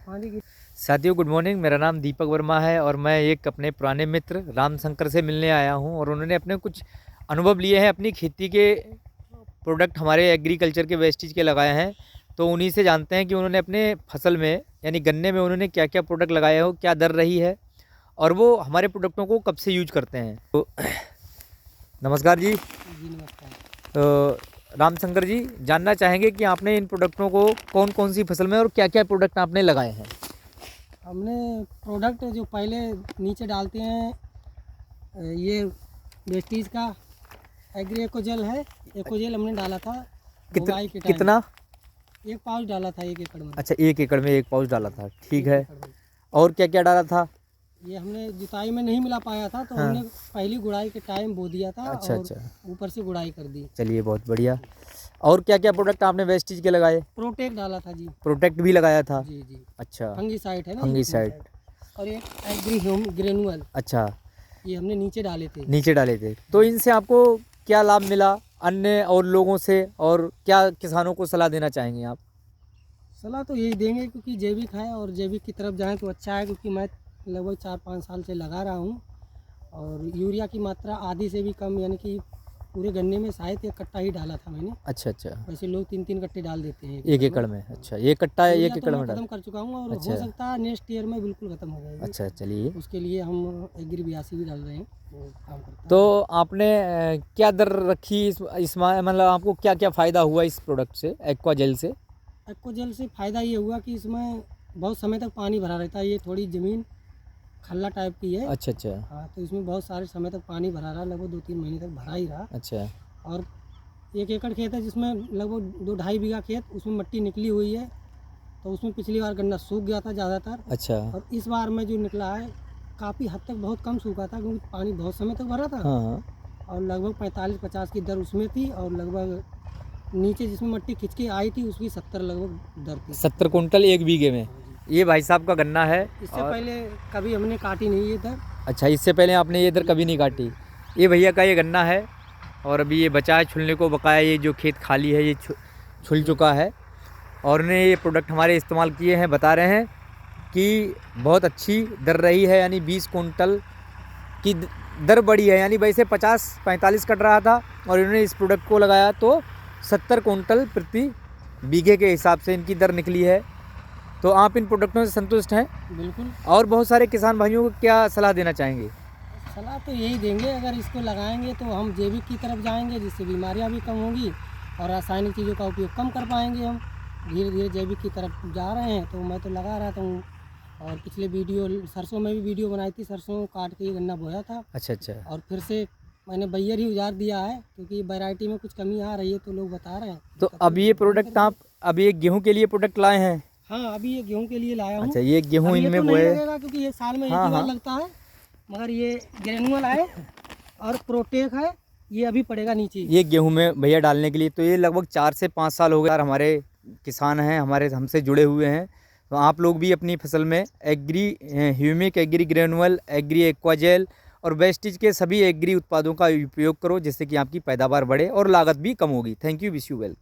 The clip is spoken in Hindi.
हाँ जी। साथियों गुड मॉर्निंग। मेरा नाम दीपक वर्मा है और मैं एक अपने पुराने मित्र राम शंकर से मिलने आया हूं और उन्होंने अपने कुछ अनुभव लिए हैं अपनी खेती के प्रोडक्ट हमारे एग्रीकल्चर के वेस्टेज के लगाए हैं। तो उन्हीं से जानते हैं कि उन्होंने अपने फसल में यानी गन्ने में उन्होंने क्या क्या प्रोडक्ट लगाए हो, क्या दर रही है और वो हमारे प्रोडक्टों को कब से यूज करते हैं। तो नमस्कार जी। जी नमस्कार। तो राम शंकर जी, जानना चाहेंगे कि आपने इन प्रोडक्टों को कौन कौन सी फसल में और क्या क्या प्रोडक्ट आपने लगाए हैं। हमने प्रोडक्ट जो पहले नीचे डालते हैं ये वेस्टीज का एग्री एकोजेल है। एकोजेल हमने डाला था बुआई के टाइम। कितना? 1 पाउच डाला था 1 एकड़ में। अच्छा, 1 एकड़ में 1 पाउच डाला था, ठीक 1 है। एकड़ में। और क्या क्या डाला था? ये हमने जुताई में नहीं मिला पाया था तो हाँ। हमने पहली गुड़ाई के टाइम बो दिया था अच्छा और अच्छा, ऊपर से गुड़ाई कर दी। चलिए बहुत बढ़िया। और क्या क्या प्रोडक्ट आपने वेस्टेज के लगाए? प्रोटेक्ट डाला था जी। प्रोटेक्ट भी लगाया था? जी जी। अच्छा, फंगीसाइड है ना, फंगीसाइड। और एक एग्री ग्रेनुअल, अच्छा, ये हमने नीचे डाले थे। नीचे डाले थे। तो इनसे आपको क्या लाभ मिला अन्य और लोगों से, और क्या किसानों को सलाह देना चाहेंगे आप? सलाह तो यही देंगे क्योंकि जैविक है और जैविक की तरफ जाएं तो अच्छा है, क्योंकि मैं लगभग 4-5 साल से लगा रहा हूं और यूरिया की मात्रा आधी से भी कम, यानी कि पूरे गन्ने में शायद 1 कट्टा ही डाला था मैंने। अच्छा अच्छा, वैसे लोग 3-3 कट्टे डाल देते हैं 1 एकड़ में। अच्छा, 1 कट्टा यूरिया 1 तो एकड़ मैं में डाल। ख़त्म कर चुका हूँ और अच्छा हो सकता है नेक्स्ट ईयर में बिल्कुल ख़त्म हो जाएगी। अच्छा, चलिए। उसके लिए हम एग्री 82 भी डाल रहे हैं, वो काम करता तो है। आपने क्या दर रखी इसमें, मतलब आपको क्या क्या फ़ायदा हुआ इस प्रोडक्ट से, एक्वा जेल से? एक्वाजेल से फ़ायदा ये हुआ कि इसमें बहुत समय तक पानी भरा रहता है। ये थोड़ी ज़मीन खल्ला टाइप की है। अच्छा अच्छा। हाँ, तो इसमें बहुत सारे समय तक पानी भरा रहा, लगभग 2-3 महीने तक भरा ही रहा। अच्छा और 1 एकड़ खेत है जिसमें लगभग 2-2.5 बीघा खेत, उसमें मिट्टी निकली हुई है। तो उसमें पिछली बार गन्ना सूख गया था ज़्यादातर, अच्छा। और इस बार में जो निकला है काफ़ी हद तक बहुत कम सूखा था क्योंकि पानी बहुत समय तक भरा था। हाँ, और लगभग 45-50 की दर उसमें थी, और लगभग नीचे जिसमें मिट्टी खिंच के आई थी उसकी 70 लगभग दर थी। 70 कुंटल 1 बीघे में। ये भाई साहब का गन्ना है। इससे और पहले कभी हमने काटी नहीं ये दर। अच्छा, इससे पहले आपने ये इधर कभी नहीं काटी। ये भैया का ये गन्ना है और अभी ये बचा है छुलने को, बकाया ये जो खेत खाली है ये छुल चुका है। और उन्हें ये प्रोडक्ट हमारे इस्तेमाल किए हैं, बता रहे हैं कि बहुत अच्छी दर रही है, यानी 20 कुंटल की दर बढ़ी है। यानी वैसे 50-45 कट रहा था और इन्होंने इस प्रोडक्ट को लगाया तो 70 कुंटल प्रति बीघे के हिसाब से इनकी दर निकली है। तो आप इन प्रोडक्टों से संतुष्ट हैं? बिल्कुल। और बहुत सारे किसान भाइयों को क्या सलाह देना चाहेंगे? सलाह तो यही देंगे, अगर इसको लगाएंगे तो हम जैविक की तरफ जाएंगे जिससे बीमारियां भी कम होंगी और रासायनिक चीज़ों का उपयोग कम कर पाएंगे। हम धीरे धीरे जैविक की तरफ जा रहे हैं। तो मैं तो लगा रहा था और पिछले वीडियो सरसों में भी वीडियो बनाई थी, सरसों काट के ये गन्ना बोया था। अच्छा अच्छा। और फिर से मैंने बैयर ही उजार दिया है क्योंकि वैरायटी में कुछ कमी आ रही है तो लोग बता रहे हैं। तो अब ये प्रोडक्ट आप अभी एक गेहूं के लिए प्रोडक्ट लाए हैं? हाँ, अभी ये गेहूं के लिए लाया हूँ। अच्छा, ये गेहूं अब ये इनमें तो बोए? नहीं लगेगा क्योंकि ये साल में एक हाँ ही बार हाँ। लगता है, मगर ये ग्रेनुअल है और प्रोटेक है, ये अभी पड़ेगा नीचे। ये गेहूं में भैया डालने के लिए। तो ये लगभग 4 से 5 साल हो गए यार, हमारे किसान हैं, हमारे हमसे जुड़े हुए हैं। तो आप लोग भी अपनी फसल में agri humic, agri granule, agri aquagel और वेस्टेज के सभी एग्री उत्पादों का उपयोग करो, जिससे कि आपकी पैदावार बढ़े और लागत भी कम होगी। Thank you, wish you well.